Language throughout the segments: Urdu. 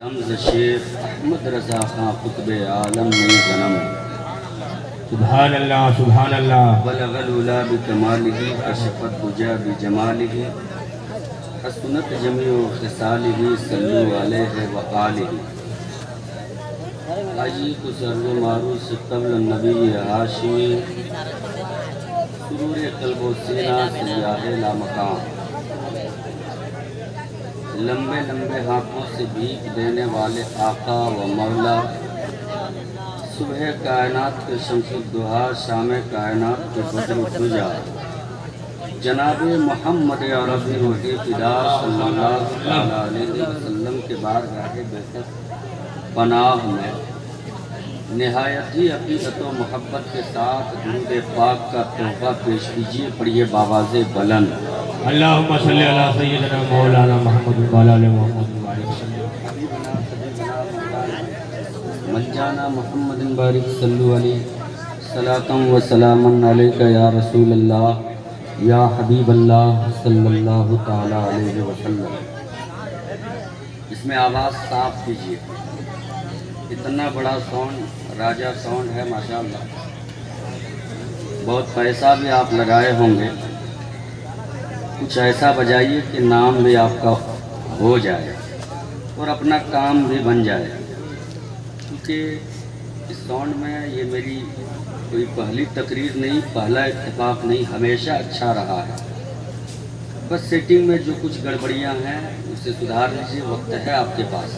رمز شیخ احمد رضا خان قطب عالم میں جنم سبحان اللہ سبحان اللہ بلغ العلا بکمالہ کشفت الدجی بجمالہ حسنت جمیع خصالہ صلو علیہ وآلہ آئی تو سرد معروف قبل النبی ہاشمی سرور قلب و سینہ سیاہ لامکان لمبے لمبے ہاتھوں سے بھیک دینے والے آقا و مولا صبح کائنات کے شمس الضحیٰ شام کائنات کے بدر الدجا جناب محمد عربی روحی فدا صلی اللہ علیہ وسلم کے بارگاہ بیعت پناہ میں نہایتی عقیدت و محبت کے ساتھ درود پاک کا تحفہ پیش کیجیے. پڑھیے باواز بلند. اللہم صلی اللہ سیدنا مولانا محمد وعلی آل محمد وعلی وسلم. مجانا محمد بارک صلو علیہ صلاۃ و سلام علیک یا رسول اللہ یا حبیب اللہ صلی اللہ تعالی علیہ وسلم. اس میں آواز صاف کیجیے. اتنا بڑا ساؤنڈ راجہ ساؤنڈ ہے ماشاءاللہ. بہت پیسہ بھی آپ لگائے ہوں گے. کچھ ایسا بجائیے کہ نام بھی آپ کا ہو جائے اور اپنا کام بھی بن جائے. کیونکہ اس ساؤنڈ میں یہ میری کوئی پہلی تقریر نہیں، پہلا اتفاق نہیں، ہمیشہ اچھا رہا ہے. بس سیٹنگ میں جو کچھ گڑبڑیاں ہیں اسے سدھار لیجیے. وقت ہے آپ کے پاس.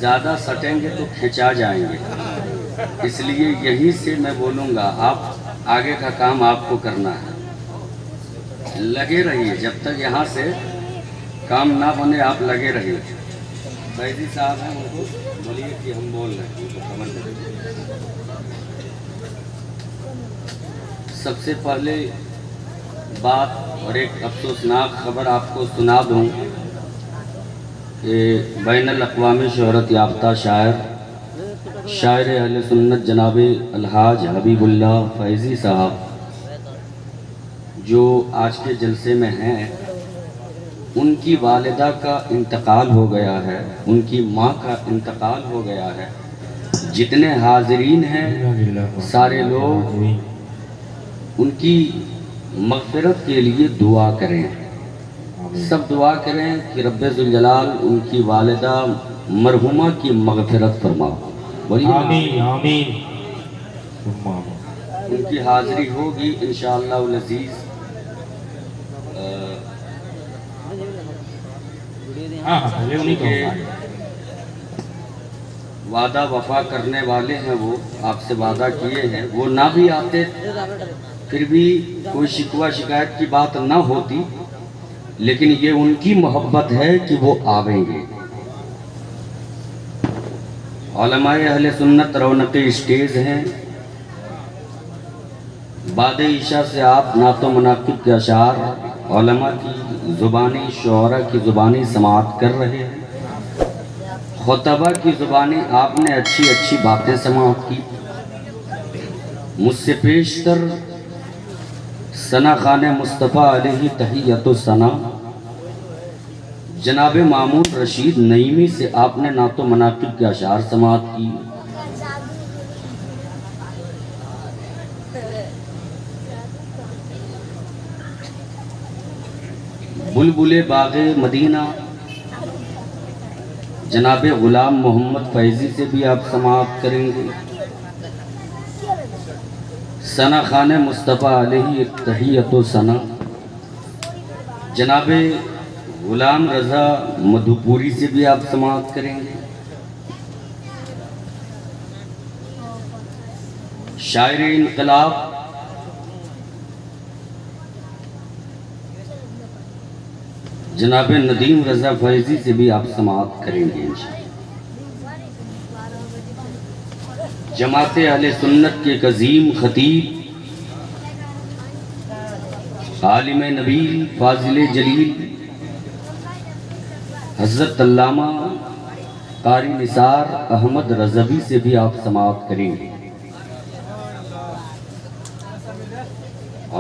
زیادہ سٹیں گے تو کھنچا جائیں گے. اس لیے یہیں سے میں بولوں گا، آپ آگے کا کام آپ کو کرنا ہے. لگے رہیے جب تک یہاں سے کام نہ بنے. آپ لگے رہیے. فیضی صاحب ہیں، ان کو بولیے کہ ہم بول رہے ہیں، ان کو خبر دیں. سب سے پہلے بات اور ایک افسوسناک خبر آپ کو سنا دوں کہ بین الاقوامی شہرت یافتہ شاعر اہل سنت جناب الحاج حبیب اللہ فیضی صاحب جو آج کے جلسے میں ہیں، ان کی والدہ کا انتقال ہو گیا ہے، ان کی ماں کا انتقال ہو گیا ہے. جتنے حاضرین ہیں سارے لوگ ان کی مغفرت کے لیے دعا کریں. سب دعا کریں کہ رب ذوالجلال ان کی والدہ مرحومہ کی مغفرت فرماؤ. آمین آمین. ان کی حاضری ہوگی انشاءاللہ العزیز. وعدہ وفا کرنے والے ہیں، وہ آپ سے وعدہ کیے ہیں. وہ نہ بھی آتے پھر بھی کوئی شکوہ شکایت کی بات نہ ہوتی، لیکن یہ ان کی محبت ہے کہ وہ آویں گے. علماء اہل سنت رونق اسٹیج ہیں. بعد عشاء سے آپ نعت و مناقب کے اشعار علماء کی زبانی، شعراء کی زبانی سماعت کر رہے ہیں. خطبہ کی زبانی آپ نے اچھی اچھی باتیں سماعت کی. مجھ سے پیشتر ثنا خان مصطفیٰ علیہ تحیت و ثنا جناب مامون رشید نعیمی سے آپ نے نعت و مناقب کے اشعار سماعت کی. بلبل باغ مدینہ جناب غلام محمد فیضی سے بھی آپ سماعت کریں گے. ثنا خان مصطفیٰ علیہ تحیت و ثنا جناب غلام رضا مدھوپوری سے بھی آپ سماعت کریں گے. شاعر انقلاب جناب ندیم رضا فیضی سے بھی آپ سماعت کریں گے انشاءاللہ. جماعت اہل سنت کے ایک عظیم خطیب، عالم نبیل، فاضل جلیل حضرت علامہ قاری نثار احمد رضوی سے بھی آپ سماعت کریں گے.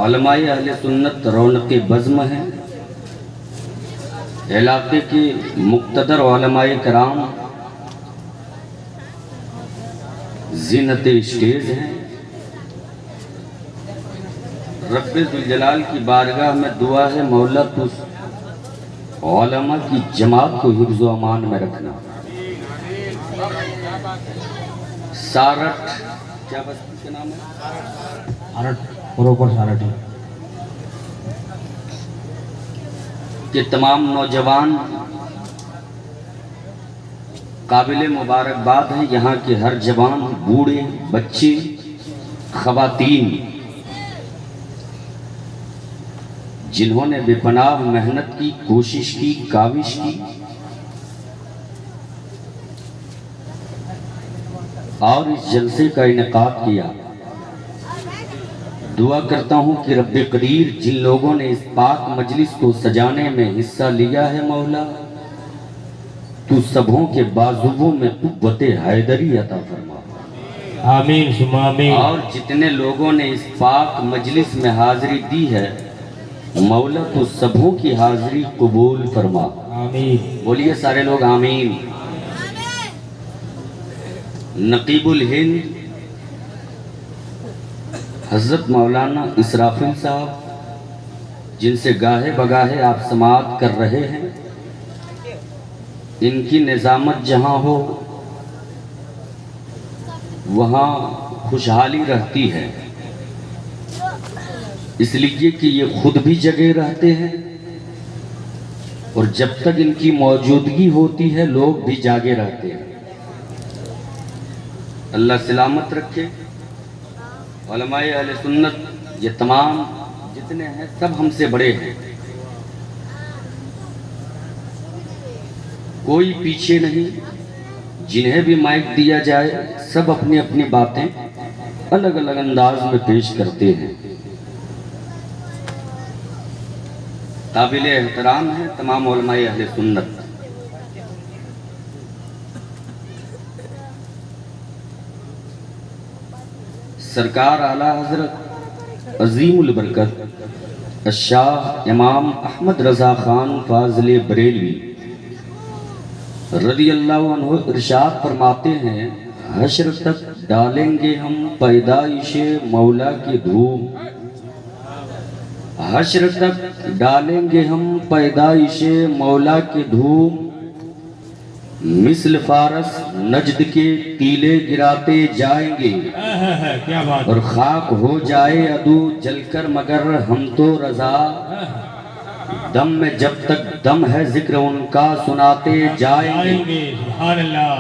علماء اہل سنت رونق بزم ہیں. علاقے کے مقتدر علماء کرام زینت اسٹیج ہیں. رب ذوالجلال کی بارگاہ میں دعا ہے مولا تو علماء کی جماعت کو حفظ و امان میں رکھنا. سارٹھ کیا بستی کے نام ہے؟ سارٹ پروپر سارٹ ہے. کہ تمام نوجوان قابل مبارکباد ہیں. یہاں کے ہر جوان، بوڑھے، بچے، خواتین جنہوں نے بے پناہ محنت کی، کوشش کی، کاوش کی اور اس جلسے کا انعقاد کیا. دعا کرتا ہوں کہ رب قدیر جن لوگوں نے اس پاک مجلس کو سجانے میں حصہ لیا ہے مولا تو سبوں کے بازوؤں میں قوت حیدری عطا فرما. آمین ثم آمین. اور جتنے لوگوں نے اس پاک مجلس میں حاضری دی ہے مولا تو سبوں کی حاضری قبول فرما. آمین. بولیے سارے لوگ آمین. نقیب الہند حضرت مولانا اسرافیل صاحب جن سے گاہے بگاہے آپ سماعت کر رہے ہیں، ان کی نظامت جہاں ہو وہاں خوشحالی رہتی ہے، اس لیے کہ یہ خود بھی جگے رہتے ہیں اور جب تک ان کی موجودگی ہوتی ہے لوگ بھی جاگے رہتے ہیں. اللہ سلامت رکھے. علماء اہل سنت یہ تمام جتنے ہیں سب ہم سے بڑے ہیں، کوئی پیچھے نہیں. جنہیں بھی مائک دیا جائے سب اپنی اپنی باتیں الگ الگ انداز میں پیش کرتے ہیں. قابل احترام ہیں تمام علماء اہل سنت. سرکار اعلیٰ حضرت عظیم البرکت الشاہ امام احمد رضا خان فاضل بریلوی رضی اللہ عنہ ارشاد فرماتے ہیں حشر تک ڈالیں گے ہم پیدائش مولا کی دھوم. حشر تک ڈالیں گے ہم پیدائش مولا کی دھوم. مثل فارس نجد کے تیلے گراتے جائیں گے کیا بات. اور خاک ہو جائے عدو جل کر مگر ہم تو رضا. دم میں جب تک دم ہے ذکر ان کا سناتے جائیں گے. سبحان اللہ.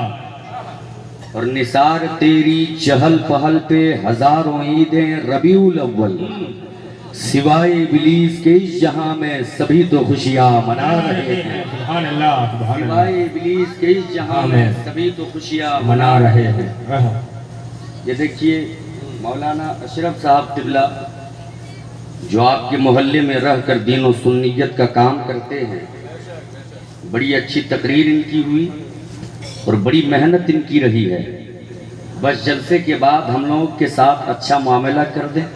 اور نثار تیری چہل پہل پہ ہزاروں عیدیں ربیع الاول. سوائے ابلیس کے اس جہاں میں سبھی تو خوشیاں منا رہے ہیں. سبحان اللہ. سبحان اللہ. سوائے ابلیس کے اس جہاں میں سبھی تو خوشیاں منا رہے ہیں. یہ دیکھیے مولانا اشرف صاحب قبلہ جو آپ کے محلے میں رہ کر دین و سنیت کا کام کرتے ہیں، بڑی اچھی تقریر ان کی ہوئی اور بڑی محنت ان کی رہی ہے. بس جلسے کے بعد ہم لوگوں کے ساتھ اچھا معاملہ کر دیں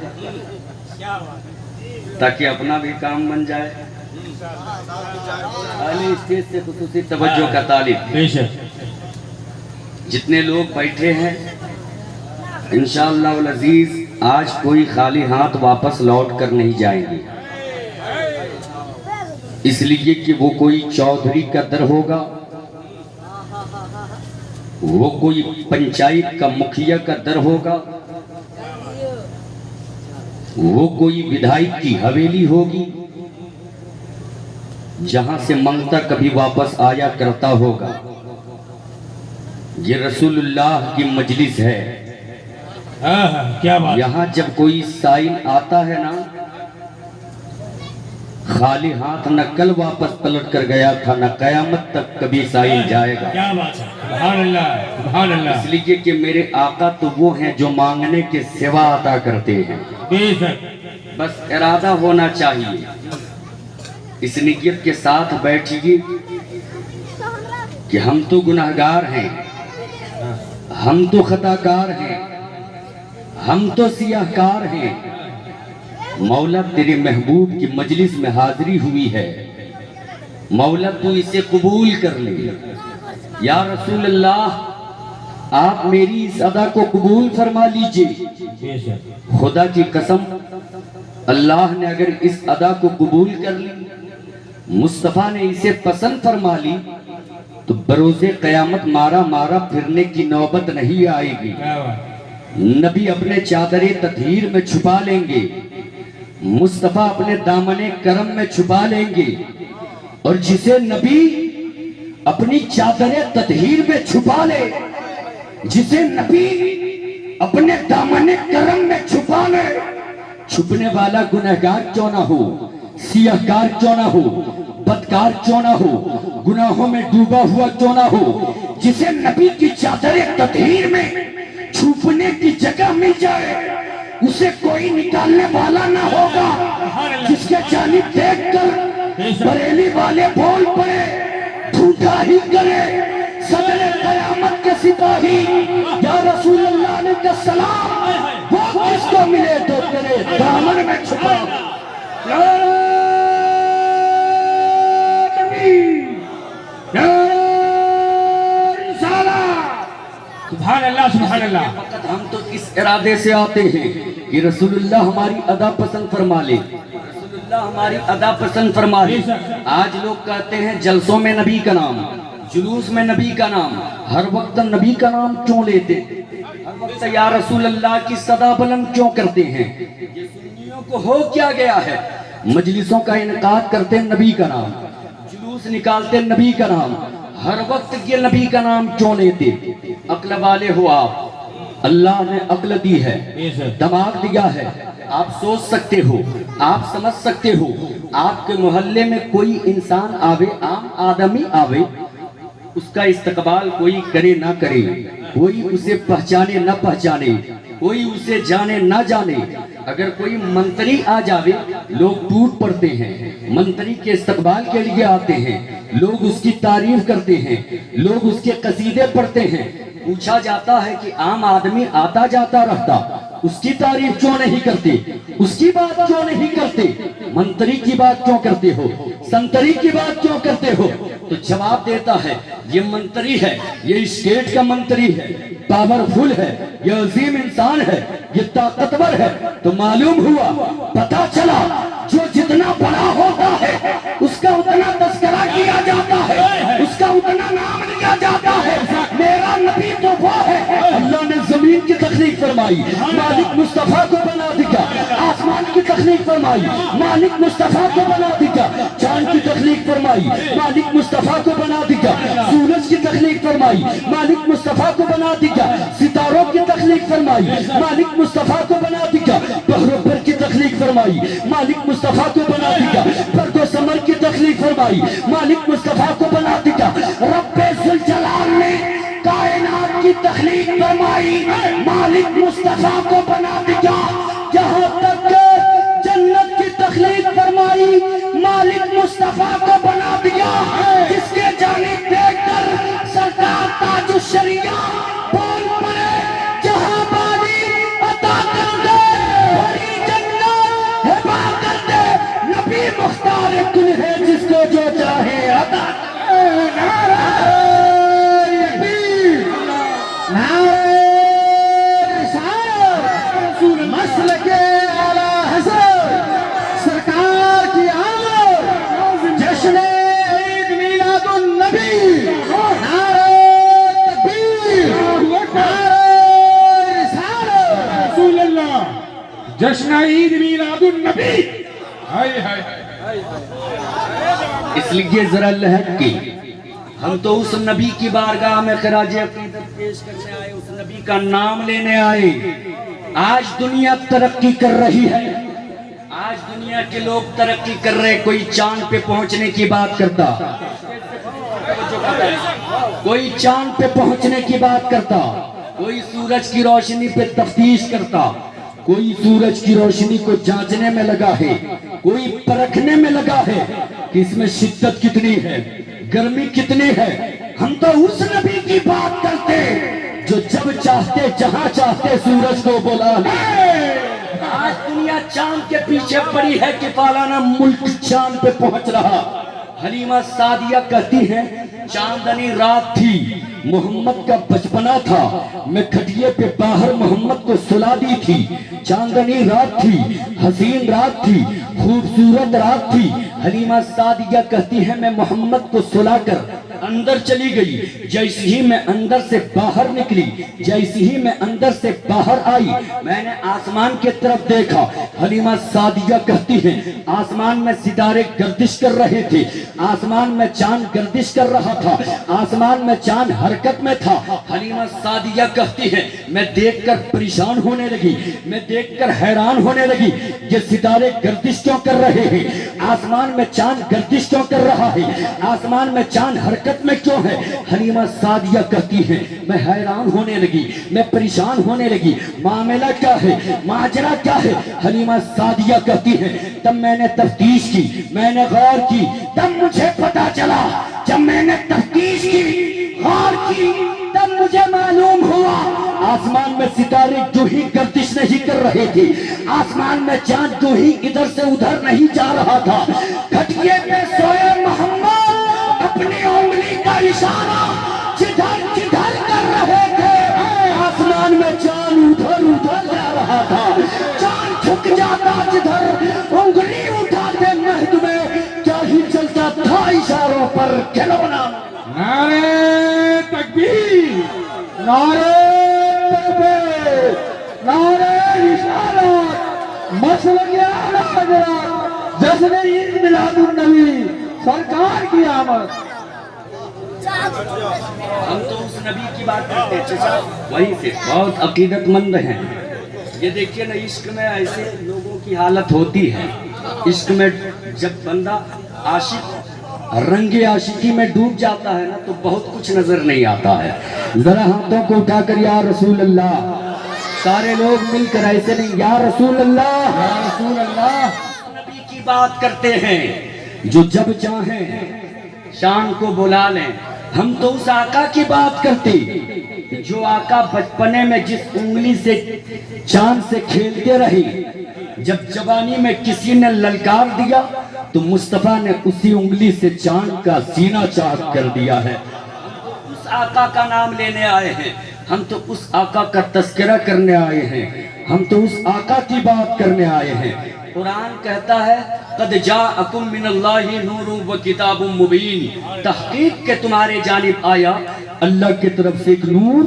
تاکہ اپنا بھی کام بن جائے. اہل اسٹیج سے خصوصی توجہ کا طالب. جتنے لوگ بیٹھے ہیں انشاءاللہ العزیز آج کوئی خالی ہاتھ واپس لوٹ کر نہیں جائیں گے، اس لیے کہ وہ کوئی چودھری کا در ہوگا، وہ کوئی پنچایت کا مکھیا کا در ہوگا، وہ کوئی ودھائک کی حویلی ہوگی جہاں سے منگتا کبھی واپس آیا کرتا ہوگا. یہ رسول اللہ کی مجلس ہے. کیا بات. یہاں جب کوئی سائل آتا ہے نا خالی ہاتھ نہ کل واپس پلٹ کر گیا تھا نہ قیامت تک کبھی سائل جائے گا. کیا بات ہے. سبحان اللہ. سبحان اللہ. اس لیے کہ میرے آقا تو وہ ہیں جو مانگنے کے سوا عطا کرتے ہیں. بس ارادہ ہونا چاہیے. اس نیت کے ساتھ بیٹھیے کہ ہم تو گناہگار ہیں، ہم تو خطاکار ہیں، ہم تو سیاہ کار ہیں. مولا تیرے محبوب کی مجلس میں حاضری ہوئی ہے، مولا تو اسے قبول کر لے. یا رسول اللہ آپ میری اس ادا کو قبول فرما لیجئے۔ بے شک خدا کی قسم اللہ نے اگر اس ادا کو قبول کر لی، مصطفیٰ نے اسے پسند فرما لی، تو بروز قیامت مارا مارا پھرنے کی نوبت نہیں آئے گی۔ کیا بات نبی اپنے چادر تطہیر میں چھپا لیں گے، مصطفیٰ اپنے دامن کرم میں چھپا لیں گے، اور جسے نبی اپنی چادر تطہیر میں چھپا لے، جسے نبی اپنے دامن کرم میں چھپا لے، چھپنے والا گنہگار کیوں نہ ہو، سیاہکار کیوں نہ ہو، بدکار کیوں نہ ہو، گناہوں میں ڈوبا ہوا کیوں نہ ہو، جسے نبی کی چادر تطہیر میں چھپنے کی جگہ مل جائے، اسے کوئی نکالنے والا نہ ہوگا۔ جس کے جانب دیکھ کر بریلی والے بول پڑے، جھوٹا ہی کرے، صدر قیامت کے سپاہی یا رسول اللہ علیہ السلام، وہ کس کو ملے تو تیرے دامن میں چھپا۔ سبحان اللہ سبحان اللہ۔ وقت ہم تو اس ارادے سے آتے ہیں کہ رسول اللہ ہماری ادا پسند فرما لے، رسول اللہ ہماری ادا پسند فرما لے۔ آج لوگ کہتے ہیں جلسوں میں نبی کا نام، جلوس میں نبی کا نام، ہر وقت نبی کا نام کیوں لیتے، ہر وقت یا رسول اللہ کی صدا بلند کیوں کرتے ہیں؟ یہ سنیوں کو ہو کیا گیا ہے؟ مجلسوں کا انعقاد کرتے نبی کا نام، جلوس نکالتے نبی کا نام، ہر وقت یہ نبی کا نام کیوں لیتے؟ عقل والے ہو آپ، اللہ نے عقل دی ہے، دماغ دیا ہے، آپ سوچ سکتے ہو، آپ سمجھ سکتے ہو۔ آپ کے محلے میں کوئی انسان آوے، عام آدمی آوے، اس کا استقبال کوئی کرے نہ کرے، کوئی اسے پہچانے نہ پہچانے، کوئی اسے جانے نہ جانے، اگر کوئی منتری آ جاوے لوگ ٹوٹ پڑتے ہیں، منتری کے استقبال کے لیے آتے ہیں، لوگ اس کی تعریف کرتے ہیں، لوگ اس کے قصیدے پڑھتے ہیں۔ پوچھا جاتا ہے کہ عام آدمی آتا جاتا رہتا، اس کی تعریف کیوں نہیں کرتے، اس کی بات کیوں نہیں کرتے، منتری کی بات کیوں کرتے ہو، سنتری کی بات کیوں کرتے ہو؟ تو جواب دیتا ہے یہ منتری ہے، یہ اسٹیٹ کا منتری ہے، پاورفل ہے، یہ عظیم انسان ہے، یہ طاقتور ہے۔ تو معلوم ہوا، پتا چلا، جو جتنا بڑا ہوتا ہے اس کا اتنا تذکرہ کیا جاتا ہے، اس کا اتنا نام لیا جاتا ہے۔ میرا نبی تو وہ ہے، اللہ نے زمین کی تخلیق فرمائی، مالک مصطفیٰ کو بنا دیا، آسمان کی تخلیق فرمائی، مالک مصطفیٰ کو بنا دیا، چاند کی تخلیق فرمائی، مالک مصطفیٰ کو بنا دیا، سورج کی تخلیق فرمائی، مالک مصطفیٰ کو بنا دیا، ستاروں کی تخلیق فرمائی، مالک مصطفیٰ کو بنا دیا، بحر و بر کی تخلیق فرمائی، مالک مصطفیٰ کو بنا دیا، برگ و ثمر کی تخلیق فرمائی، مالک مصطفیٰ کو بنا دیا۔ رب ذوالجلال نے کائنات کی تخلیق فرمائی، مالک مصطفیٰ کو بنا دیا۔ یہاں تک کہ جنت کی تخلیق فرمائی، مالک مصطفیٰ کو بنا دیا۔ جس کے جانب دیکھ کر سرکار تاج الشریعہ بول پڑے، جہاں بانی عطا کر دے، بڑی جنت ہبا کر دے، نبی مختار کل ہے جس کو جو چاہے عطا۔ جشن عید میلاد النبی۔ اس لیے ذرا لہٹ کے ہم تو اس نبی کی بارگاہ میں خراج عقیدت پیش کرنے آئے، اس نبی کا نام لینے آئے۔ آج دنیا ترقی کر رہی ہے، آج دنیا کے لوگ ترقی کر رہے، کوئی چاند پہ پہنچنے کی بات کرتا، کوئی چاند پہ پہنچنے کی بات کرتا، کوئی سورج کی روشنی پہ تفتیش کرتا، کوئی سورج کی روشنی کو جانچنے میں لگا ہے، کوئی پرکھنے میں لگا ہے کہ اس میں شدت کتنی ہے، گرمی کتنی ہے۔ ہم تو اس نبی کی بات کرتے جو جب چاہتے جہاں چاہتے سورج کو بلا لے۔ آج دنیا چاند کے پیچھے پڑی ہے کہ فلانا ملک چاند پہ پہنچ رہا، حلیمہ سعدیہ کہتی ہیں چاندنی رات تھی، محمد کا بچپنا تھا، میں کھٹیے پہ باہر محمد کو سلا دی تھی۔ چاندنی رات تھی، حسین رات تھی، خوبصورت رات تھی۔ حلیمہ سعدیہ کہتی ہے میں محمد کو سلا کر اندر چلی گئی، جیسی ہی میں اندر سے باہر نکلی، جیسی ہی میں اندر سے باہر آئی، میں نے آسمان کی طرف دیکھا۔ حلیمہ سعدیہ کہتی ہیں آسمان میں ستارے گردش کر رہے تھے، آسمان میں چاند گردش کر رہا تھا، آسمان میں چاند حرکت میں تھا۔ حلیمہ سعدیہ کہتی ہیں میں دیکھ کر پریشان ہونے لگی، میں دیکھ کر حیران ہونے لگی، یہ ستارے گردش کیوں کر رہے ہیں، آسمان میں چاند گردش کیوں کر رہا ہے، آسمان میں چاند حرکت میں کیوں ہے۔ حلیمہ سعدیہ کہتی ہیں میں حیران ہونے لگی، میں پریشان ہونے لگی، معاملہ کیا ہے، ماجرا کیا ہے۔ حلیمہ سعدیہ کہتی ہیں تب میں نے تفتیش کی، میں نے غور کی، تب مجھے پتا چلا، جب میں نے تفتیش کی، غور کی، تب مجھے معلوم ہوا آسمان میں ستارے جو ہی گردش نہیں کر رہے تھے، آسمان میں چاند جو ہی ادھر سے ادھر نہیں جا رہا تھا، کھٹیے پہ سوئے محمد اپنی انگلی کا اشارہ جدھر جدھر کر رہے تھے، آسمان میں چاند ادھر ادھر جا رہا تھا، چاند جھک جاتا جدھر انگلی اٹھاتے مہد میں کیا ہی چلتا تھا اشاروں پر کھلونا۔ نعرہ تکبیر، نعرہ تکبیر، نعرہ رسالت، مسلک اعلیٰ حضرت، جشن عید میلاد النبی، سرکار کی آمد۔ ہم تو اس نبی کی بات کرتے ہیں چچا، وہیں سے بہت عقیدت مند ہیں۔ یہ دیکھیے نا عشق میں ایسے لوگوں کی حالت ہوتی ہے، عشق میں جب بندہ عاشق رنگ عاشقی میں ڈوب جاتا ہے نا تو بہت کچھ نظر نہیں آتا ہے۔ ذرا ہاتھوں کو اٹھا کر یا رسول اللہ، سارے لوگ مل کر ایسے نہیں، یا رسول اللہ، یا رسول اللہ۔ نبی کی بات کرتے ہیں جو جب چاہیں شان کو بلا لیں۔ ہم تو اس آقا کی بات کرتے جو آقا بچپنے میں جس انگلی سے چاند سے کھیلتے رہے، جب جوانی میں کسی نے للکار دیا تو مصطفیٰ نے اسی انگلی سے چاند کا سینہ چاک کر دیا ہے۔ ہم تو اس آقا کا نام لینے آئے ہیں، ہم تو اس آقا کا تذکرہ کرنے آئے ہیں، ہم تو اس آقا کی بات کرنے آئے ہیں۔ قرآن کہتا ہے قد جاءکم من اللہ نور و کتاب مبین، تحقیق کہ تمہارے جانب آیا اللہ کی طرف سے ایک نور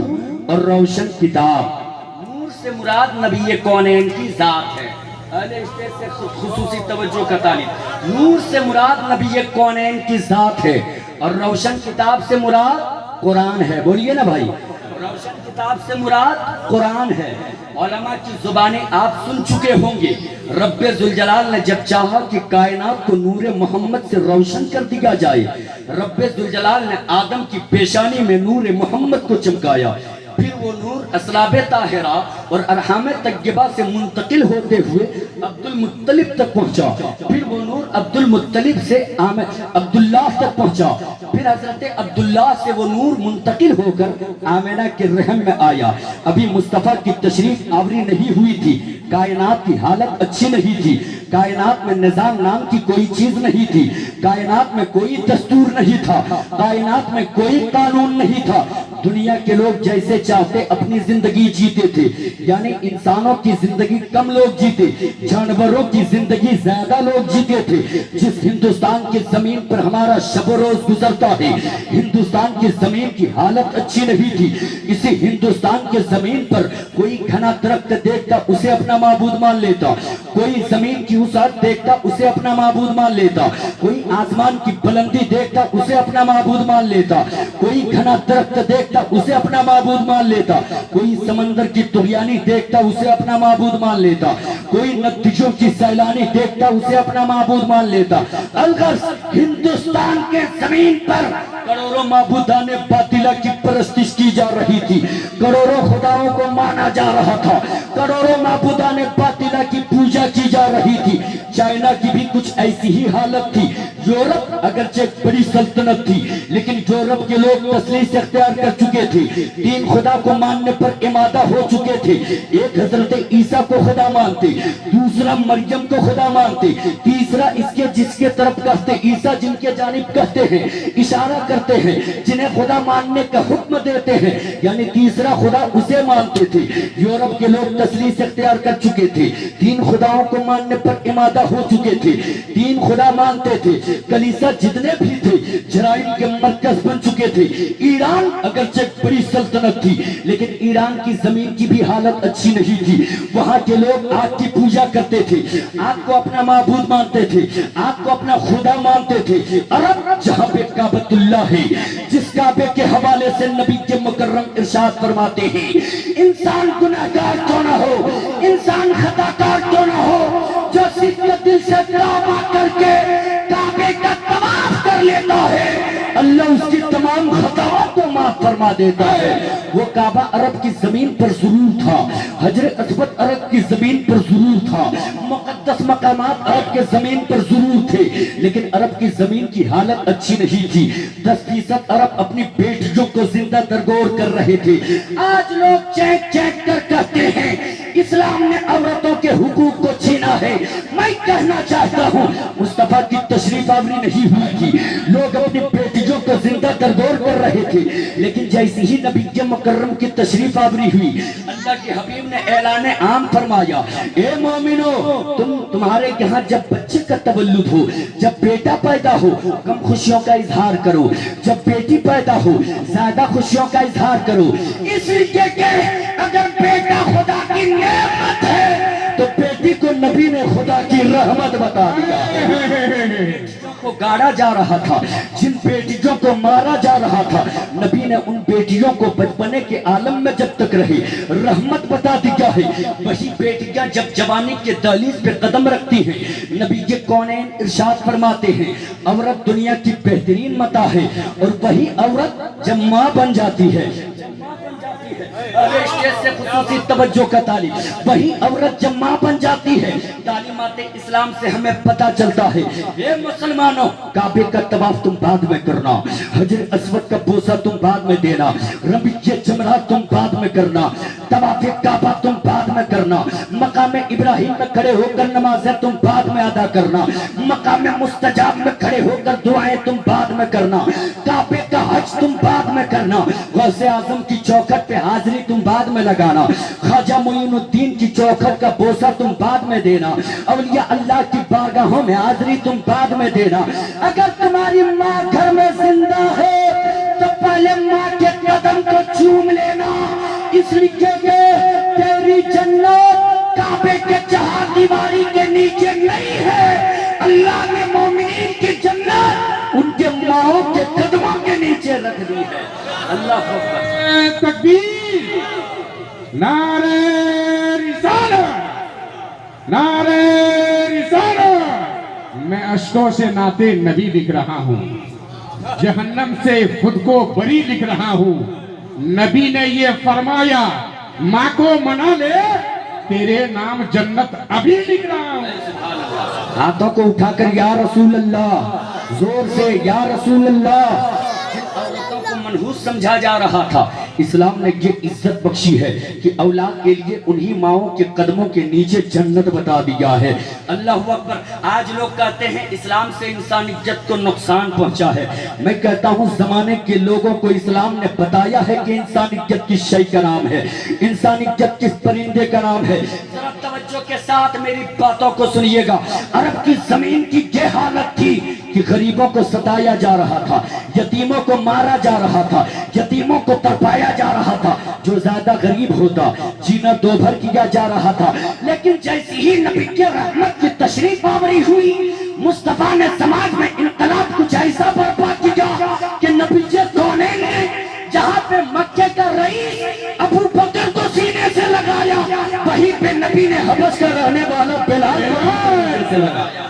اور روشن کتاب۔ نور سے مراد نبی کونین کی ذات ہے۔ اہل اسٹیج سے خصوصی توجہ کا طالب، نور سے مراد نبی کونین کی ذات ہے اور روشن کتاب سے مراد قرآن ہے۔ بولیے نا بھائی، روشن کتاب سے مراد قرآن ہے۔ علماء کی زبانیں آپ سن چکے ہوں گے، رب ذوالجلال نے جب چاہا کہ کائنات کو نور محمد سے روشن کر دیا جائے، رب ذوالجلال نے آدم کی پیشانی میں نور محمد کو چمکایا، پھر وہ نور اسلاب طاہرہ اور ارحام طیبہ سے منتقل ہوتے ہوئے عبد المطلب تک پہنچا، پھر وہ نور عبد المطلب سے عبداللہ تک پہنچا، پھر حضرت عبداللہ سے وہ نور منتقل ہو کر آمنہ کے رحم میں آیا۔ ابھی مصطفیٰ کی تشریف آوری نہیں ہوئی تھی، کائنات کی حالت اچھی نہیں تھی، کائنات میں نظام نام کی کوئی چیز نہیں تھی، کائنات میں کوئی دستور نہیں تھا، کائنات میں کوئی قانون نہیں تھا۔ دنیا کے لوگ جیسے چاہتے اپنی زندگی جیتے تھے، یعنی انسانوں کی زندگی کم لوگ جیتے، جانوروں کی زندگی زیادہ لوگ جیتے تھے۔ جس ہندوستان کی زمین پر ہمارا شب و روز گزرتا ہے، ہندوستان کی زمین کی حالت اچھی نہیں تھی۔ اسی ہندوستان کے زمین پر کوئی گھنا درخت دیکھتا اسے اپنا معبود مان لیتا، کوئی زمین کی وسعت دیکھتا اسے اپنا معبود مان لیتا، کوئی آسمان کی بلندی دیکھتا اسے اپنا معبود مان لیتا، کوئی گھنا درخت دیکھتا اسے اپنا معبود مان لیتا، کوئی سمندر کی طغیانی دیکھتا اسے اپنا معبود مان لیتا، کوئی ندیوں کی سیلانی دیکھتا اسے اپنا معبود مان لیتا۔ الغرض ہندوستان کے زمین پر کروڑوں معبودان باطلہ کی پرستش کی جا رہی تھی، کروڑوں خداؤں کو مانا جا رہا تھا، کروڑوں معبودان باطلہ کی پوجا کی جا رہی تھی۔ چائنا کی بھی کچھ ایسی ہی حالت تھی یورپ اگرچہ ایک بڑی سلطنت تھی لیکن یورپ کے لوگ تسلیس اختیار کر چکے تھے، تین خدا کو ماننے پر امادہ ہو چکے تھے۔ ایک حضرت عیسیٰ کو خدا مانتے، دوسرا مریم کو خدا مانتے، تیسرا اس کے جس کے طرف کہتے عیسیٰ جن کے جانب کہتے ہیں، اشارہ کرتے ہیں، جنہیں خدا ماننے کا حکم دیتے ہیں، یعنی تیسرا خدا اسے مانتے تھے۔ یورپ کے لوگ تسلیس اختیار کر چکے تھے، تین خداؤں کو ماننے پر امادہ ہو چکے تھے، تین خدا مانتے تھے۔ کلیسا جتنے بھی تھے جرائم کے مرکز بن چکے تھے۔ ایران اگرچہ بڑی سلطنت تھی لیکن ایران کی زمین کی بھی حالت اچھی نہیں تھی۔ وہاں کے لوگ آگ کی پوجا کرتے تھے، آگ کو اپنا معبود مانتے تھے، آگ کو اپنا خدا مانتے تھے۔ عرب جہاں پہ کعبۃ اللہ ہے، جس کعبے کے حوالے سے نبی کے مکرم ارشاد فرماتے ہیں انسان گناہگار کیوں نہ ہو، انسان خطا کار کیوں نہ ہو، جو صرف دل سے توبہ کر کے کعبے کا طواف کر لیتا ہے اللہ اس کی تمام خطاؤں کو معاف فرما دیتا ہے۔ وہ کعبہ عرب کی زمین پر ضرور تھا، حجر اسود عرب کی زمین پر ضرور تھا، مقدس مقامات عرب کے زمین پر ضرور تھے لیکن عرب کی زمین کی حالت اچھی نہیں تھی۔ 10% عرب اپنی بیٹیوں کو زندہ درگور کر رہے تھے۔ آج لوگ چیک چیک کر کہتے ہیں اسلام نے عورتوں کے حقوق کو چھینا ہے۔ میں کہنا چاہتا ہوں مصطفیٰ کی تشریف آوری نہیں ہوئی تھی، لوگ اپنی بیٹیوں کو زندہ درگور کر رہے تھے لیکن جیسے ہی نبی کے مکرم کی تشریف آوری ہوئی اللہ کے حبیب نے اعلان عام فرمایا اے مومنو تمہارے یہاں جب بچے کا تولد ہو، جب بیٹا پیدا ہو کم خوشیوں کا اظہار کرو، جب بیٹی پیدا ہو زیادہ خوشیوں کا اظہار کرو، اس لیے کہ اگر بیٹا خدا کی نعمت ہے تو بیٹی کو نبی نے خدا کی رحمت بتا دیا۔ بیٹیوں کو گاڑا جا رہا تھا، جن بیٹیوں کو مارا جا رہا تھا نبی نے ان بیٹیوں کو بچپنے کے عالم میں جب تک رہے رحمت بتا دیا ہے۔ وہی بیٹیاں جب جوانی کے دہلیز پہ قدم رکھتی ہیں نبی کے کونین ارشاد فرماتے ہیں عورت دنیا کی بہترین متاع ہے اور وہی عورت جب ماں بن جاتی ہے اسٹیج سے خصوصی توجہ کا طالب، وہی عورت جب ماں بن جاتی ہے تعلیمات اسلام سے ہمیں پتہ چلتا ہے اے مسلمانوں کعبے کا طواف تم بعد میں کرنا، حجر اسود کا بوسہ تم بعد میں دینا، ربی کے جمرات تم بعد میں کرنا، طواف کعبہ تم بعد میں کرنا، مقام ابراہیم میں کھڑے ہو کر نمازیں تم بعد میں ادا کرنا، مقام مستجاب میں کھڑے ہو کر دعائیں تم بعد میں کرنا، کعبے کا حج تم بعد میں کرنا، غوث اعظم کی چوکھٹ پہ حاضری تم بعد میں لگانا، خواجہ معین الدین کی چوکھٹ کا بوسہ تم بعد میں دینا، اولیاء اللہ کی بارگاہوں میں حاضری تم بعد میں دینا۔ اگر تمہاری ماں گھر میں زندہ ہے تو پہلے ماں کے قدم کو چوم لینا، اس لیے کہ تیری جنت کعبے کے چہار دیواری کے نیچے نہیں ہے، اللہ نے مومنین کی جنت ان کے ماؤں کے قدموں کے نیچے رکھ دی ہے۔ اللہ اکبر، تکبیر، نعرہ رسالت، نعرہ رسالت۔ میں اشکوں سے نعت نبی لکھ رہا ہوں، جہنم سے خود کو بری لکھ رہا ہوں۔ نبی نے یہ فرمایا ماں کو منا لے تیرے نام جنت ابھی لکھ رہا ہوں۔ ہاتھوں کو اٹھا کر یا رسول اللہ، زور سے یا رسول اللہ۔ جن عورتوں کو منحوس سمجھا جا رہا تھا اسلام نے یہ عزت بخشی ہے کہ اولاد کے لیے انہی ماؤں کے قدموں کے نیچے جنت بتا دیا ہے۔ اللہ اکبر۔ آج لوگ کہتے ہیں اسلام سے انسانیت کو نقصان پہنچا ہے، میں کہتا ہوں زمانے کے لوگوں کو اسلام نے بتایا ہے کہ انسانیت کس شے کا نام ہے، انسانیت کس پرندے کا نام ہے۔ ذرا توجہ کے ساتھ میری باتوں کو سنیے گا۔ عرب کی زمین کی یہ حالت تھی کہ غریبوں کو ستایا جا رہا تھا، یتیموں کو مارا جا رہا تھا، یتیموں کو تڑپایا جا رہا تھا، جو زیادہ غریب ہوتا جینا دو بھر کیا جا رہا تھا۔ لیکن جیسی ہی نبی کی رحمت کی تشریف آوری ہوئی مصطفیٰ نے سماج میں انقلاب کچھ ایسا برپا کیا کہ نبی کونین نے جہاں پہ مکے کا رئیس ابو بکر کو سینے سے لگایا وہیں پہ نبی نے حبش کا رہنے والا بلال کو سے لگایا۔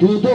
2-2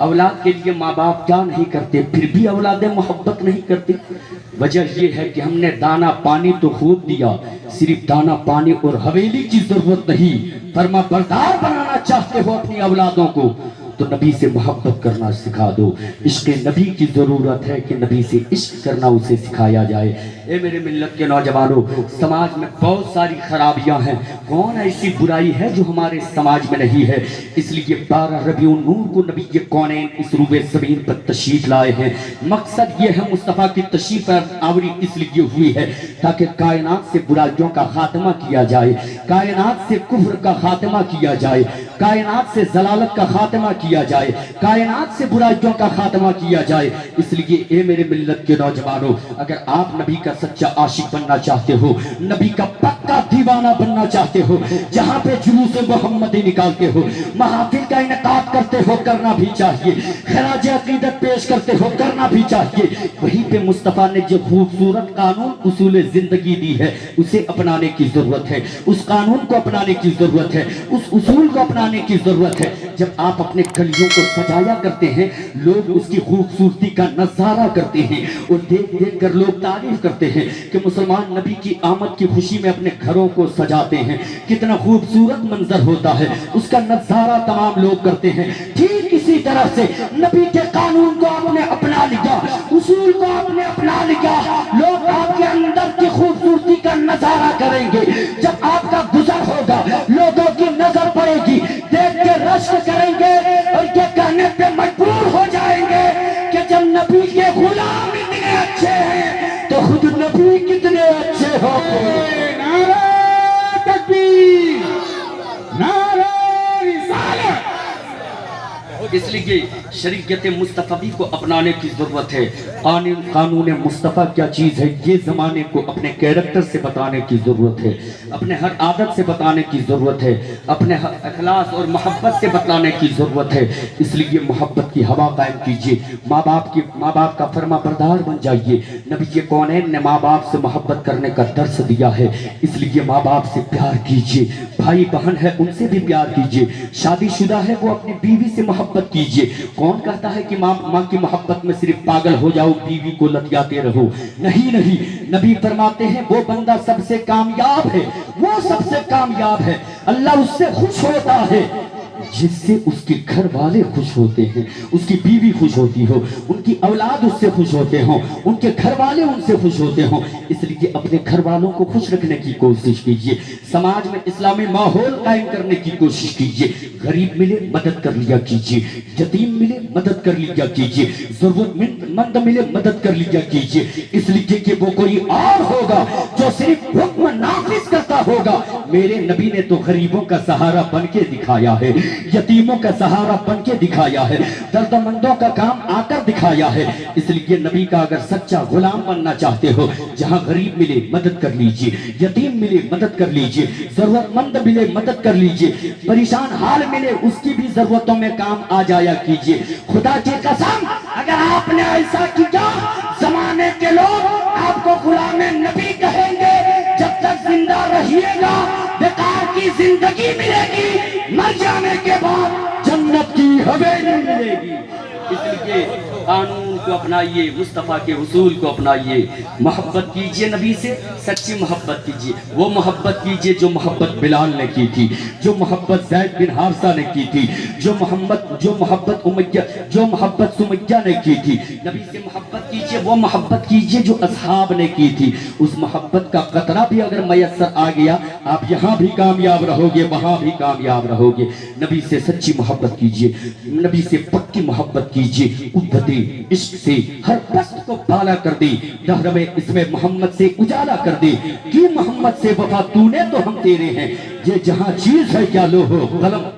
اولاد کے لیے ماں باپ کیا نہیں کرتے، پھر بھی اولادیں محبت نہیں کرتی؟ وجہ یہ ہے کہ ہم نے دانا پانی تو خوب دیا، صرف دانا پانی اور حویلی کی ضرورت نہیں، فرما بردار بنانا چاہتے ہو اپنی اولادوں کو تو نبی سے محبت کرنا سکھا دو۔ عشق نبی کی ضرورت ہے کہ نبی سے عشق کرنا اسے سکھایا جائے۔ اے میرے ملت کے نوجوانوں، سماج میں بہت ساری خرابیاں ہیں، کون ایسی برائی ہے جو ہمارے سماج میں نہیں ہے؟ اس لیے 12 ربیع النور کو نبی کونین اس روح زمین پر تشریف لائے ہیں۔ مقصد یہ ہے مصطفیٰ کی تشریف آوری اس لیے ہوئی ہے تاکہ کائنات سے برائیوں کا خاتمہ کیا جائے، کائنات سے کفر کا خاتمہ کیا جائے، کائنات سے ضلالت کا خاتمہ کیا جائے، کائنات سے برائیوں کا خاتمہ کیا جائے۔ اس لیے اے میرے ملت کے نوجوانوں، اگر آپ نبی کا سچا عاشق بننا چاہتے ہو، نبی کا پکا دیوانہ بننا چاہتے ہو، جہاں پہ جلوس محمدی نکالتے ہو، محافل کا انعقاد کرتے ہو، کرنا بھی چاہیے، خراج عقیدت پیش کرتے ہو، کرنا بھی چاہیے، وہیں پہ مصطفیٰ نے جو خوبصورت قانون اصول زندگی دی ہے اسے اپنانے کی ضرورت ہے، اس قانون کو اپنانے کی ضرورت ہے، اس اصول کو اپنانے کی ضرورت ہے۔ جب آپ اپنے گلیوں کو سجایا کرتے ہیں، لوگ اس کی خوبصورتی کا نظارہ کرتے ہیں اور دیکھ دیکھ کر لوگ تعریف کرتے ہیں کہ مسلمان نبی کی آمد کی خوشی میں اپنے گھروں کو سجاتے ہیں، کتنا خوبصورت منظر ہوتا ہے، اس کا نظارہ تمام لوگ کرتے ہیں۔ ٹھیک اسی طرح سے نبی کے قانون کو آپ نے اپنا لیا، اصول کو آپ نے اپنا لیا، لوگ آپ کے اندر کی خوبصورتی کا نظارہ کریں گے۔ جب آپ کا گزر ہوگا، لوگوں کی نظر پڑے گی، دیکھ کے رشک کریں گے اور یہ کہنے پہ مجبور ہو جائیں گے کہ جب نبی کے غلام اتنے اچھے ہیں تو خود نبی کتنے اچھے ہو گے۔ نعرہ تکبیر، نعرہ رسالت۔ اس لیے شریعت مصطفی کو اپنانے کی ضرورت ہے۔ قانون مصطفیٰ کیا چیز ہے یہ زمانے کو اپنے کیریکٹر سے بتانے کی ضرورت ہے، اپنے ہر عادت سے بتانے کی ضرورت ہے، اپنے اخلاص اور محبت سے بتانے کی ضرورت ہے۔ اس لیے محبت کی ہوا قائم کیجئے، ماں باپ کا فرما بردار بن جائیے۔ نبی کونین نے ماں باپ سے محبت کرنے کا درس دیا ہے، اس لیے ماں باپ سے پیار کیجئے، بھائی بہن ہے ان سے بھی پیار کیجئے، شادی شدہ ہے وہ اپنی بیوی سے محبت کیجئے۔ کون کہتا ہے کہ ماں کی محبت میں صرف پاگل ہو جاؤ، بیوی کو لتیاتے رہو؟ نہیں نہیں، نبی فرماتے ہیں وہ بندہ سب سے کامیاب ہے، وہ سب سے کامیاب ہے، اللہ اس سے خوش ہوتا ہے جس سے اس کے گھر والے خوش ہوتے ہیں، اس کی بیوی خوش ہوتی ہو، ان کی اولاد اس سے خوش ہوتے ہوں، ان کے گھر والے ان سے خوش ہوتے ہوں۔ اس لیے اپنے گھر والوں کو خوش رکھنے کی کوشش کیجئے، سماج میں اسلامی ماحول قائم کرنے کی کوشش کیجئے، غریب ملے مدد کر لیا کیجئے، یتیم ملے مدد کر لیا کیجئے، ضرورت مند ملے مدد کر لیا کیجئے، اس لیے کہ وہ کوئی اور ہوگا جو صرف حکم نافذ کرتا ہوگا۔ میرے نبی نے تو غریبوں کا سہارا بن کے دکھایا ہے، یتیموں کا سہارا بن کے دکھایا ہے، درد مندوں کا کام آ کر دکھایا ہے۔ اس لیے نبی کا اگر سچا غلام بننا چاہتے ہو، جہاں غریب ملے مدد کر لیجئے، یتیم ملے مدد کر لیجئے، ضرورت مند ملے مدد کر لیجئے، پریشان حال ملے اس کی بھی ضرورتوں میں کام آ جایا کیجئے۔ خدا کی قسم اگر آپ نے ایسا کیا، زمانے کے لوگ آپ کو غلام نبی کہیں گے۔ جب تک زندہ رہیے گا بیکار کی زندگی ملے گی، مر جانے کے بعد جنت کی حویلی ملے گی۔ اس لیے قانون کو اپنائیے، مصطفیٰ کے اصول کو اپنائیے، محبت کیجئے نبی سے، سچی محبت کیجئے، وہ محبت کیجئے جو محبت بلال نے کی تھی، جو محبت زید بن حارثہ نے کی تھی، جو محبت سمیہ نے کی تھی۔ نبی سے محبت کیجئے، وہ محبت کیجئے جو اصحاب نے کی تھی۔ اس محبت کا قطرہ بھی اگر میسر آ گیا، آپ یہاں بھی کامیاب رہو گے، وہاں بھی کامیاب رہو گے۔ نبی سے سچی محبت کیجئے، نبی سے پکی محبت کیجئے، قوت عشق سے ہر پست کو بالا کر دی، دہر میں اس میں محمد سے اجالا کر دی، کہ محمد سے وفا تو نے تو ہم تیرے ہیں، یہ جہاں چیز ہے کیا لوح و قلم